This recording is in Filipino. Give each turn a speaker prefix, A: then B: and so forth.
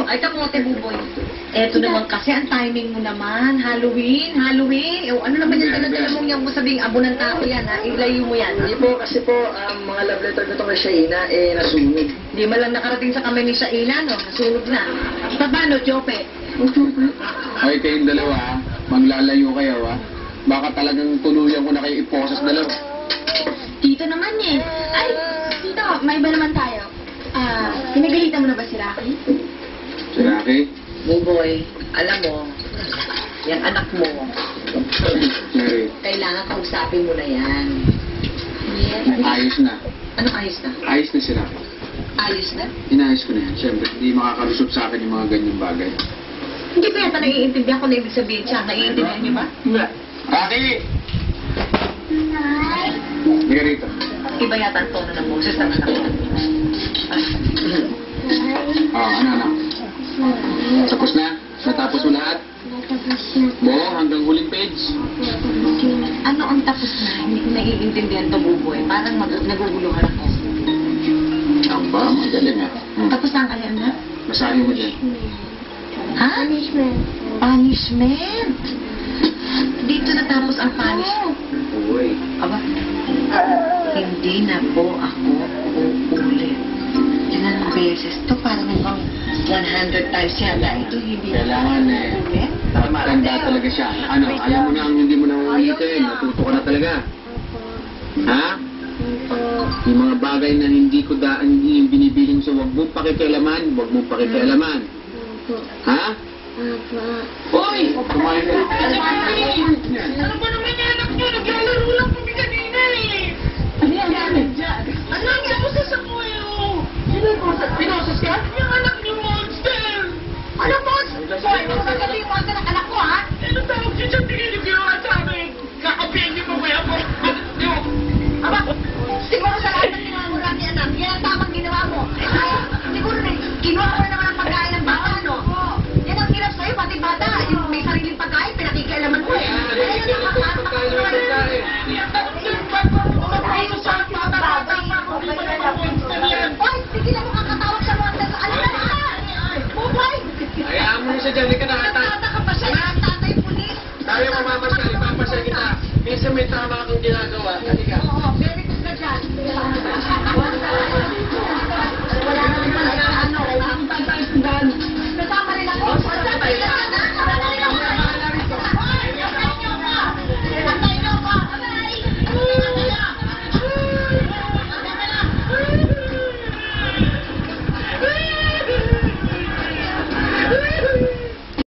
A: Ay, kamote, buboy. Eto naman kasi, ang timing mo naman. Halloween. O, ano naman yung dala-dala mong yung sabing abo ng tao yan, ha? Ilayo mo yan.
B: Hindi po, kasi po, mga love letter ko itong kay Shaina, nasunog.
A: Hindi man lang nakarating sa kamay ni Shaina, no? Nasunog na. Paano, Jope?
C: Ay, kayong dalawa, maglalayo kayo, ha? Baka talagang tuluyan ko na kayo iposas dalawa.
D: Tito naman eh. Ay, Tito, may iba naman tayo. Pinagalitan mo na ba si Rocky?
C: Si Rocky?
A: Buboy, alam mo, yung anak mo,
C: Mary,
A: kailangan kausapin mo na yan.
C: ayos na.
A: Anong ayos na?
C: Ayos na si Rocky.
A: Ayos na?
C: Inayos ko na yan. Siyempre, hindi makakalusot sa akin yung mga ganyang bagay.
A: Hindi ko yata naiintindihan kung na ibig sabihin siya. Naiintindihan niyo ba?
C: Hindi. Rocky! Hindi ka rito.
A: Iba yata ang tono ng boses ng anak mo.
C: Ano? Tapos na? Natapos mo lahat? Buo, hanggang huling page?
A: Ano ang tapos na? Hindi ko naiintindihan to, Buboy. Parang naguguluhan ako.
C: Ang ba? Magaling ah.
A: Tapos na ang alam na?
C: Basahin mo dyan.
A: Ha? Punishment. Dito natapos ang punishment.
C: Uy.
A: Aba, hindi na po ako uulit. Ilang beses to, parang hanggang 100 times yata. Ito hindi na
C: Kailangan
A: uulit.
C: Tanda talaga siya. Ano? Alam mo na ang hindi mo na uulitin. Natuto ka na talaga. Ha? Yung mga bagay na hindi yung binibiling sa wag mong pakikialaman, wag mong pakikialaman. Ha? Hoy! Kumain ka.
A: Ano ba naman yung anak nyo? Naglalaro lang kami kanina eh. Ano yan namin dyan? Ano ang ginoses sa kuya? Sino yung pinoses ka? Yung anak ni Monster! Ano Monster? Hoy, huwag ka sabihin yung Monster ng anak ko, ha? Ano tawag siya dyan? Tingin yung ginawa sa amin. Kakapihan niyo pa kaya po. Aba, siguro sa lahat ng ginawa mo ni anak, yan ang tamang ginawa mo. Siguro na, kinuha mo na naman ang pagkain ng bata, no? Yan ang hirap sa'yo, pati bata. Yung may sariling pagkain, pinakikialaman mo eh. Oy, sige na mo kakatawag sa mga sa ano na ka? Bubay!
C: Hayaan mo siya dyan. Hindi ka nakata.
A: Nagtataka pa siya, tatay pulis.
C: Tayo mamamasal. Ipapasal kita. Minsan may tama kang ginagawa. Halika.
A: Oo, very good ka dyan.